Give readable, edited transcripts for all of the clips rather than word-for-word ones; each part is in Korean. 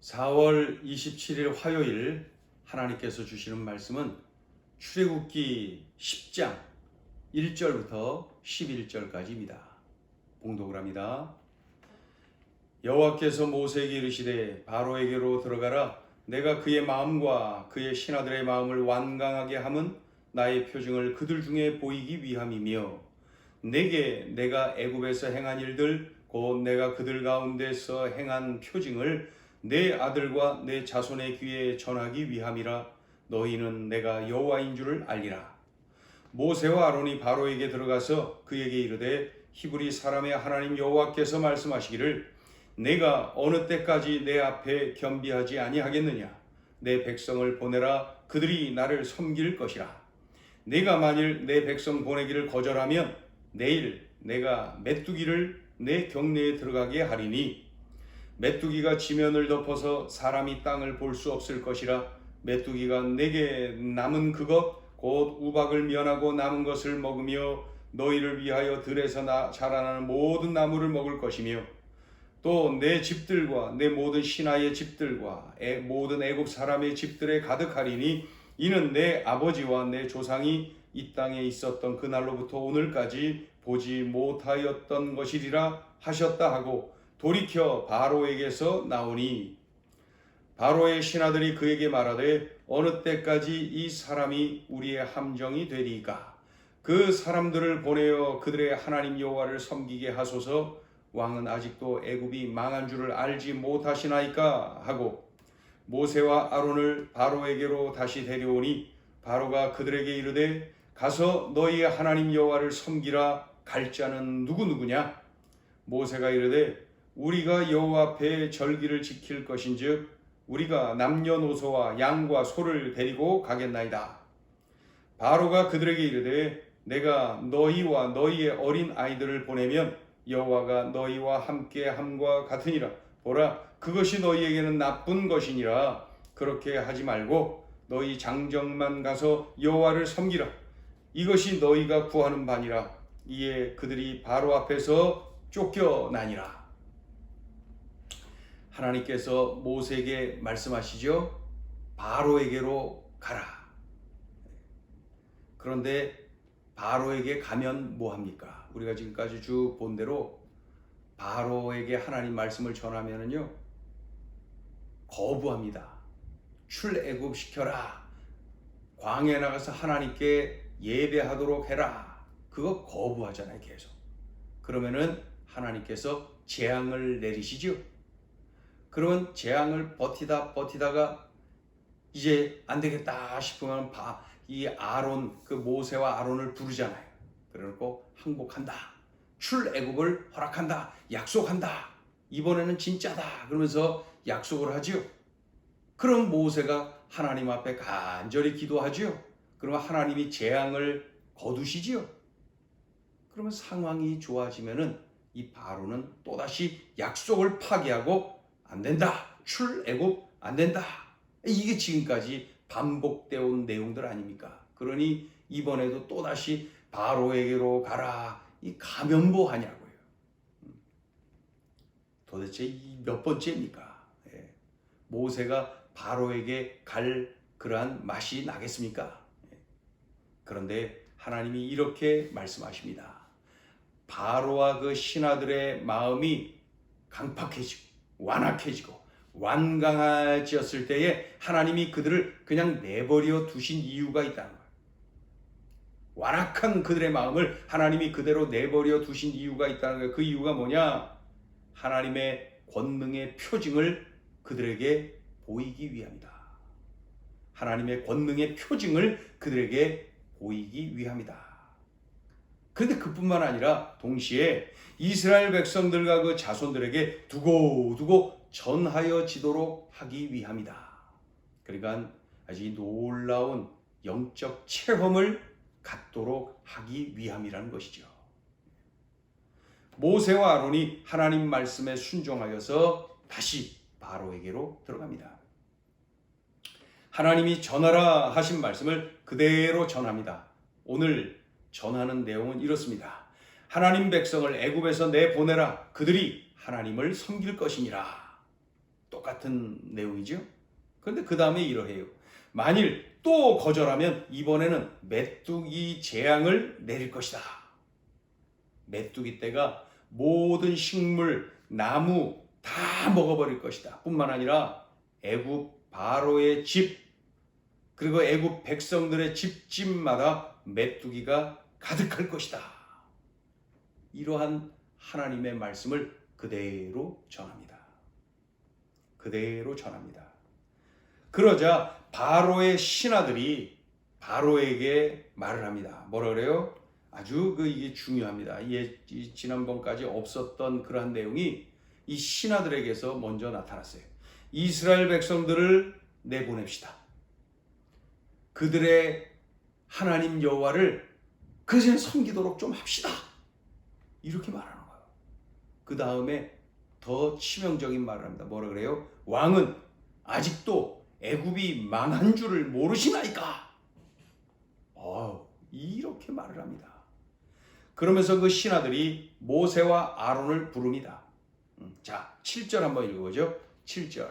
4월 27일 화요일 하나님께서 주시는 말씀은 출애굽기 10장 1절부터 11절까지입니다. 봉독을 합니다. 여호와께서 모세에게 이르시되 바로에게로 들어가라. 내가 그의 마음과 그의 신하들의 마음을 완강하게 함은 나의 표징을 그들 중에 보이기 위함이며 내게 내가 애굽에서 행한 일들 곧 내가 그들 가운데서 행한 표징을 내 아들과 내 자손의 귀에 전하기 위함이라. 너희는 내가 여호와인 줄을 알리라. 모세와 아론이 바로에게 들어가서 그에게 이르되 히브리 사람의 하나님 여호와께서 말씀하시기를 내가 어느 때까지 내 앞에 겸비하지 아니하겠느냐. 내 백성을 보내라. 그들이 나를 섬길 것이라. 내가 만일 내 백성 보내기를 거절하면 내일 내가 메뚜기를 내 경내에 들어가게 하리니 메뚜기가 지면을 덮어서 사람이 땅을 볼 수 없을 것이라. 메뚜기가 내게 남은 그것 곧 우박을 면하고 남은 것을 먹으며 너희를 위하여 들에서 자라나는 모든 나무를 먹을 것이며 또 내 집들과 내 모든 신하의 집들과 모든 애굽 사람의 집들에 가득하리니 이는 내 아버지와 내 조상이 이 땅에 있었던 그날로부터 오늘까지 보지 못하였던 것이리라 하셨다 하고 돌이켜 바로에게서 나오니 바로의 신하들이 그에게 말하되 어느 때까지 이 사람이 우리의 함정이 되리까. 그 사람들을 보내어 그들의 하나님 여호와를 섬기게 하소서. 왕은 아직도 애굽이 망한 줄을 알지 못하시나이까 하고 모세와 아론을 바로에게로 다시 데려오니 바로가 그들에게 이르되 가서 너희의 하나님 여호와를 섬기라. 갈 자는 누구냐. 모세가 이르되 우리가 여호와 앞에 절기를 지킬 것인즉 우리가 남녀노소와 양과 소를 데리고 가겠나이다. 바로가 그들에게 이르되 내가 너희와 너희의 어린 아이들을 보내면 여호와가 너희와 함께 함과 같으니라. 보라, 그것이 너희에게는 나쁜 것이니라. 그렇게 하지 말고 너희 장정만 가서 여호와를 섬기라. 이것이 너희가 구하는 바니라. 이에 그들이 바로 앞에서 쫓겨나니라. 하나님께서 모세에게 말씀하시죠. 바로에게로 가라. 그런데 바로에게 가면 뭐합니까? 우리가 지금까지 쭉 본 대로 바로에게 하나님 말씀을 전하면은요 거부합니다. 출애굽 시켜라. 광야에 나가서 하나님께 예배하도록 해라. 그거 거부하잖아요. 계속. 그러면은 하나님께서 재앙을 내리시죠. 그러면 재앙을 버티다가 이제 안 되겠다 싶으면 이 아론, 그 모세와 아론을 부르잖아요. 그래놓고 항복한다. 출애굽을 허락한다. 약속한다. 이번에는 진짜다. 그러면서 약속을 하지요. 그럼 모세가 하나님 앞에 간절히 기도하지요. 그러면 하나님이 재앙을 거두시지요. 그러면 상황이 좋아지면은 이 바로는 또다시 약속을 파기하고 안 된다. 출애굽 안 된다. 이게 지금까지 반복되어 온 내용들 아닙니까? 그러니 이번에도 또다시 바로에게로 가라. 이 가면 뭐 하냐고요. 도대체 이 몇 번째입니까? 모세가 바로에게 갈 그러한 맛이 나겠습니까? 그런데 하나님이 이렇게 말씀하십니다. 바로와 그 신하들의 마음이 강팍해지고 완악해지고 완강해졌을 때에 하나님이 그들을 그냥 내버려 두신 이유가 있다는 거예요. 완악한 그들의 마음을 하나님이 그대로 내버려 두신 이유가 있다는 거예요. 그 이유가 뭐냐? 하나님의 권능의 표징을 그들에게 보이기 위함이다. 하나님의 권능의 표징을 그들에게 보이기 위함이다. 그런데 그뿐만 아니라 동시에 이스라엘 백성들과 그 자손들에게 두고두고 전하여지도록 하기 위함이다. 그러니까 아주 놀라운 영적 체험을 갖도록 하기 위함이라는 것이죠. 모세와 아론이 하나님 말씀에 순종하여서 다시 바로에게로 들어갑니다. 하나님이 전하라 하신 말씀을 그대로 전합니다. 오늘 전하는 내용은 이렇습니다. 하나님 백성을 애굽에서 내보내라. 그들이 하나님을 섬길 것이니라. 똑같은 내용이죠. 그런데 그 다음에 이러해요. 만일 또 거절하면 이번에는 메뚜기 재앙을 내릴 것이다. 메뚜기 떼가 모든 식물, 나무 다 먹어버릴 것이다. 뿐만 아니라 애굽 바로의 집, 그리고 애굽 백성들의 집집마다 메뚜기가 가득할 것이다. 이러한 하나님의 말씀을 그대로 전합니다. 그대로 전합니다. 그러자 바로의 신하들이 바로에게 말을 합니다. 뭐라 그래요? 아주 이게 중요합니다. 지난번까지 없었던 그러한 내용이 이 신하들에게서 먼저 나타났어요. 이스라엘 백성들을 내보냅시다. 그들의 하나님 여호와를 그새 섬기도록 좀 합시다. 이렇게 말하는 거예요. 그 다음에 더 치명적인 말을 합니다. 뭐라 그래요? 왕은 아직도 애굽이 망한 줄을 모르시나이까? 이렇게 말을 합니다. 그러면서 그 신하들이 모세와 아론을 부릅니다. 자, 7절 한번 읽어보죠. 7절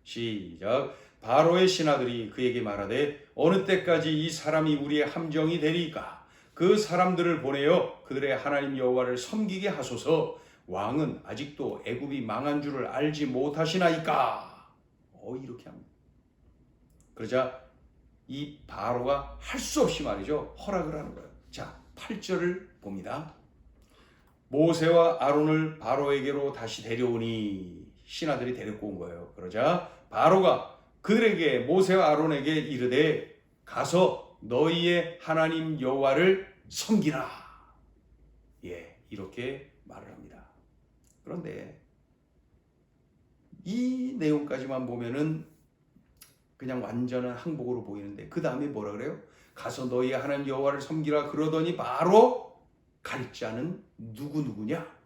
시작. 바로의 신하들이 그에게 말하되 어느 때까지 이 사람이 우리의 함정이 되리까? 그 사람들을 보내어 그들의 하나님 여호와를 섬기게 하소서. 왕은 아직도 애굽이 망한 줄을 알지 못하시나이까? 이렇게 합니다. 그러자 이 바로가 할 수 없이 말이죠, 허락을 하는 거예요. 자, 8절을 봅니다. 모세와 아론을 바로에게로 다시 데려오니, 신하들이 데리고 온 거예요. 그러자 바로가 그들에게, 모세와 아론에게 이르되 가서 너희의 하나님 여호와를 섬기라. 이렇게 말을 합니다. 그런데 이 내용까지만 보면은 그냥 완전한 항복으로 보이는데 그 다음에 뭐라 그래요? 가서 너희의 하나님 여호와를 섬기라 그러더니 바로 갈 자는 누구냐?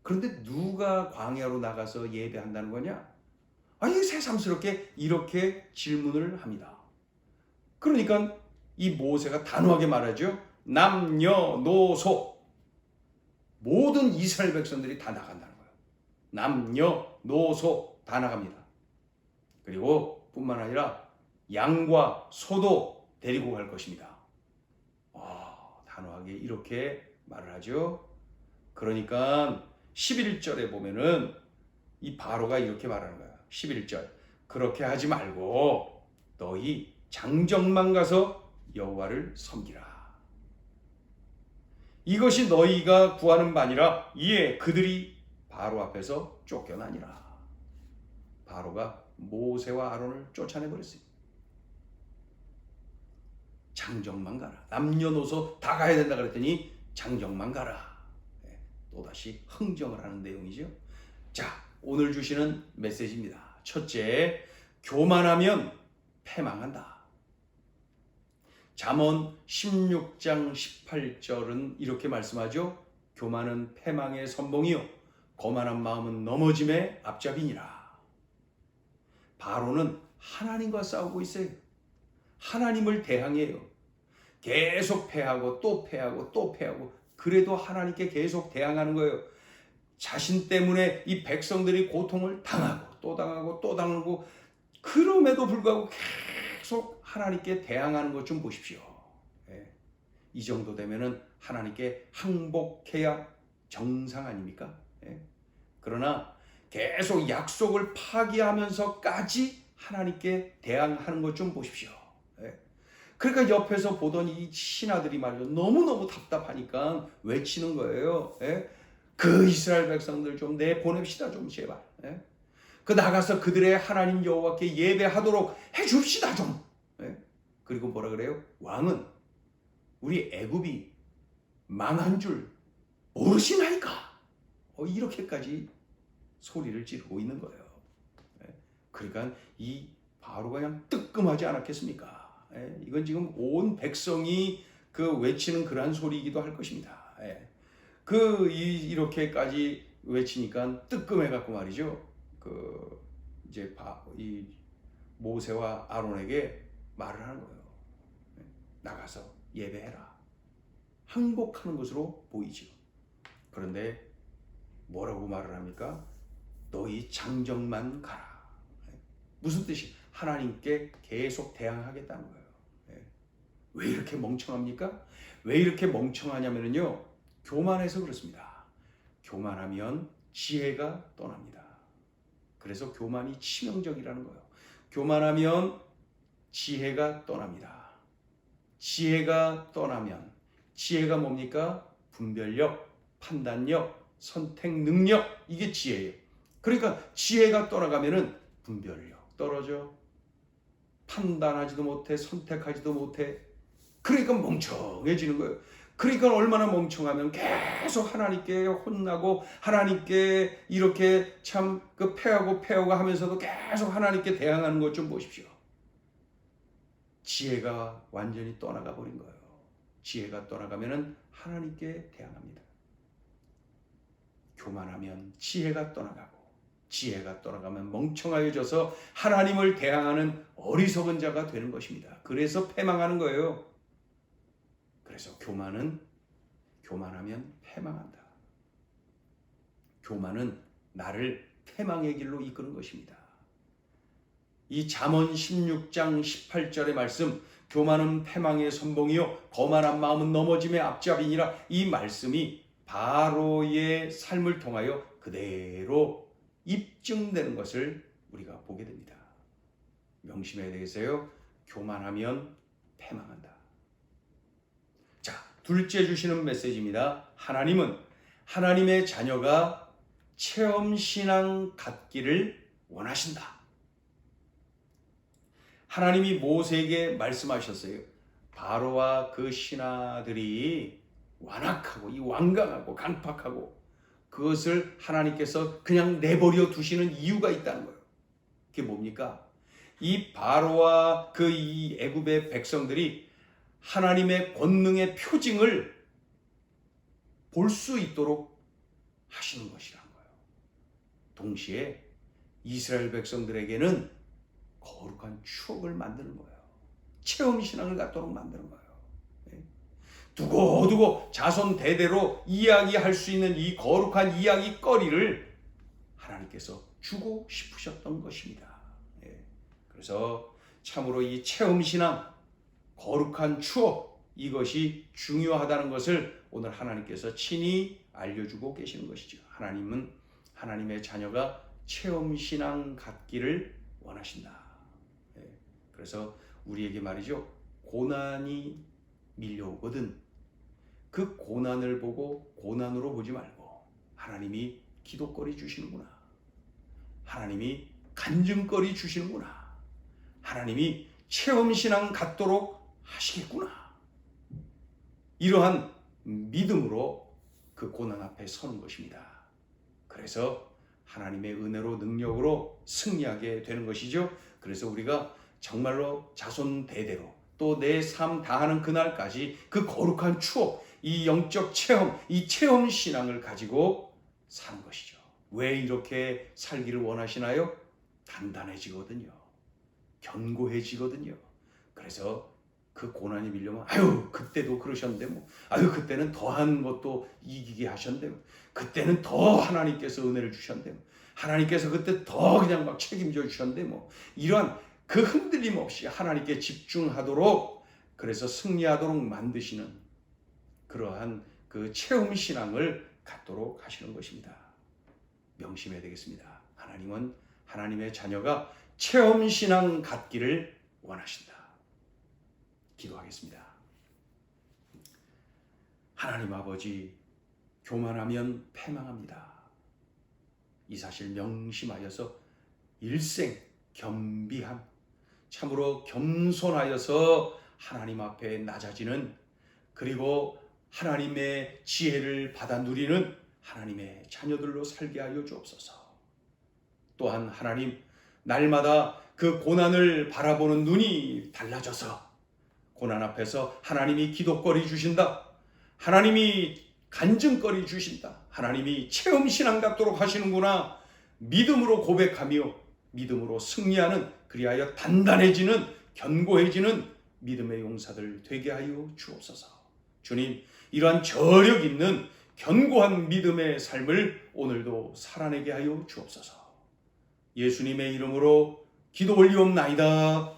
그런데 누가 광야로 나가서 예배한다는 거냐? 새삼스럽게 이렇게 질문을 합니다. 그러니까 이 모세가 단호하게 말하죠. 남녀노소 모든 이스라엘 백성들이 다 나간다는 거예요. 남녀노소 다 나갑니다. 그리고 뿐만 아니라 양과 소도 데리고 갈 것입니다. 단호하게 이렇게 말을 하죠. 그러니까 11절에 보면은 이 바로가 이렇게 말하는 거야. 11절. 그렇게 하지 말고 너희 장정만 가서 여호와를 섬기라. 이것이 너희가 구하는 바니라. 이에 그들이 바로 앞에서 쫓겨나니라. 바로가 모세와 아론을 쫓아내버렸어요. 장정만 가라. 남녀노소 다 가야 된다 그랬더니 장정만 가라. 또다시 흥정을 하는 내용이죠. 자, 오늘 주시는 메시지입니다. 첫째, 교만하면 패망한다. 잠언 16장 18절은 이렇게 말씀하죠. 교만은 패망의 선봉이요 거만한 마음은 넘어짐의 앞잡이니라. 바로는 하나님과 싸우고 있어요. 하나님을 대항해요. 계속 패하고 또 패하고 또 패하고, 그래도 하나님께 계속 대항하는 거예요. 자신 때문에 이 백성들이 고통을 당하고 또 당하고 또 당하고, 그럼에도 불구하고 계속 하나님께 대항하는 것 좀 보십시오. 이 정도 되면은 하나님께 항복해야 정상 아닙니까? 그러나 계속 약속을 파기하면서까지 하나님께 대항하는 것 좀 보십시오. 그러니까 옆에서 보던 이 신하들이 말이죠, 너무너무 답답하니까 외치는 거예요. 그 이스라엘 백성들 좀 내보냅시다, 좀 제발. 그 나가서 그들의 하나님 여호와께 예배하도록 해줍시다 좀. 그리고 뭐라 그래요? 왕은 우리 애굽이 망한 줄 모르시나이까? 이렇게까지 소리를 지르고 있는 거예요. 그러니까 이 바로가 그냥 뜨끔하지 않았겠습니까? 이건 지금 온 백성이 외치는 그러한 소리이기도 할 것입니다. 이렇게까지 외치니까 뜨끔해갖고 말이죠. 이제 이 모세와 아론에게 말을 하는 거예요. 나가서 예배해라. 항복하는 것으로 보이죠. 그런데 뭐라고 말을 합니까? 너희 장정만 가라. 무슨 뜻이? 하나님께 계속 대항하겠다는 거예요. 왜 이렇게 멍청합니까? 왜 이렇게 멍청하냐면요, 교만해서 그렇습니다. 교만하면 지혜가 떠납니다. 그래서 교만이 치명적이라는 거예요. 교만하면 지혜가 떠납니다. 지혜가 떠나면, 지혜가 뭡니까? 분별력, 판단력, 선택 능력, 이게 지혜예요. 그러니까 지혜가 떠나가면은 분별력 떨어져. 판단하지도 못해, 선택하지도 못해. 그러니까 멍청해지는 거예요. 그러니까 얼마나 멍청하면 계속 하나님께 혼나고 하나님께 이렇게 참 그 패하고 하면서도 계속 하나님께 대항하는 것 좀 보십시오. 지혜가 완전히 떠나가 버린 거예요. 지혜가 떠나가면은 하나님께 대항합니다. 교만하면 지혜가 떠나가고, 지혜가 떠나가면 멍청하여져서 하나님을 대항하는 어리석은 자가 되는 것입니다. 그래서 패망하는 거예요. 그래서 교만하면 패망한다. 교만은 나를 패망의 길로 이끄는 것입니다. 이 잠언 16장 18절의 말씀, 교만은 패망의 선봉이요 거만한 마음은 넘어짐의 앞잡이니라, 이 말씀이 바로의 삶을 통하여 그대로 입증되는 것을 우리가 보게 됩니다. 명심해야 되겠어요. 교만하면 패망한다. 자, 둘째 주시는 메시지입니다. 하나님은 하나님의 자녀가 체험신앙 갖기를 원하신다. 하나님이 모세에게 말씀하셨어요. 바로와 그 신하들이 완악하고 이 완강하고 강팍하고 그것을 하나님께서 그냥 내버려 두시는 이유가 있다는 거예요. 그게 뭡니까? 이 바로와 그 이 애굽의 백성들이 하나님의 권능의 표징을 볼 수 있도록 하시는 것이라는 거예요. 동시에 이스라엘 백성들에게는 거룩한 추억을 만드는 거예요. 체험신앙을 갖도록 만드는 거예요. 두고두고 자손 대대로 이야기할 수 있는 이 거룩한 이야기거리를 하나님께서 주고 싶으셨던 것입니다. 그래서 참으로 이 체험신앙, 거룩한 추억, 이것이 중요하다는 것을 오늘 하나님께서 친히 알려주고 계시는 것이죠. 하나님은 하나님의 자녀가 체험신앙 갖기를 원하신다. 그래서 우리에게 말이죠, 고난이 밀려오거든 그 고난을 보고 고난으로 보지 말고 하나님이 기도거리 주시는구나, 하나님이 간증거리 주시는구나, 하나님이 체험신앙 갖도록 하시겠구나, 이러한 믿음으로 그 고난 앞에 서는 것입니다. 그래서 하나님의 은혜로 능력으로 승리하게 되는 것이죠. 그래서 우리가 정말로 자손 대대로 또 내 삶 다하는 그날까지 그 거룩한 추억, 이 영적 체험, 이 체험 신앙을 가지고 사는 것이죠. 왜 이렇게 살기를 원하시나요? 단단해지거든요. 견고해지거든요. 그래서 그 고난이 밀려면 아유 그때도 그러셨는데 뭐 아유 그때는 더한 것도 이기게 하셨는데 뭐 그때는 더 하나님께서 은혜를 주셨는데 뭐 하나님께서 그때 더 그냥 막 책임져 주셨는데 뭐 이러한 그 흔들림 없이 하나님께 집중하도록, 그래서 승리하도록 만드시는 그러한 그 체험 신앙을 갖도록 하시는 것입니다. 명심해야 되겠습니다. 하나님은 하나님의 자녀가 체험 신앙 갖기를 원하신다. 기도하겠습니다. 하나님 아버지, 교만하면 패망합니다. 이 사실 명심하여서 일생 겸비함, 참으로 겸손하여서 하나님 앞에 낮아지는, 그리고 하나님의 지혜를 받아 누리는 하나님의 자녀들로 살게 하여 주옵소서. 또한 하나님, 날마다 그 고난을 바라보는 눈이 달라져서 고난 앞에서 하나님이 기도거리 주신다, 하나님이 간증거리 주신다, 하나님이 체험신앙 갖도록 하시는구나, 믿음으로 고백하며 믿음으로 승리하는, 그리하여 단단해지는, 견고해지는 믿음의 용사들 되게 하여 주옵소서. 주님, 이러한 저력 있는 견고한 믿음의 삶을 오늘도 살아내게 하여 주옵소서. 예수님의 이름으로 기도 올리옵나이다.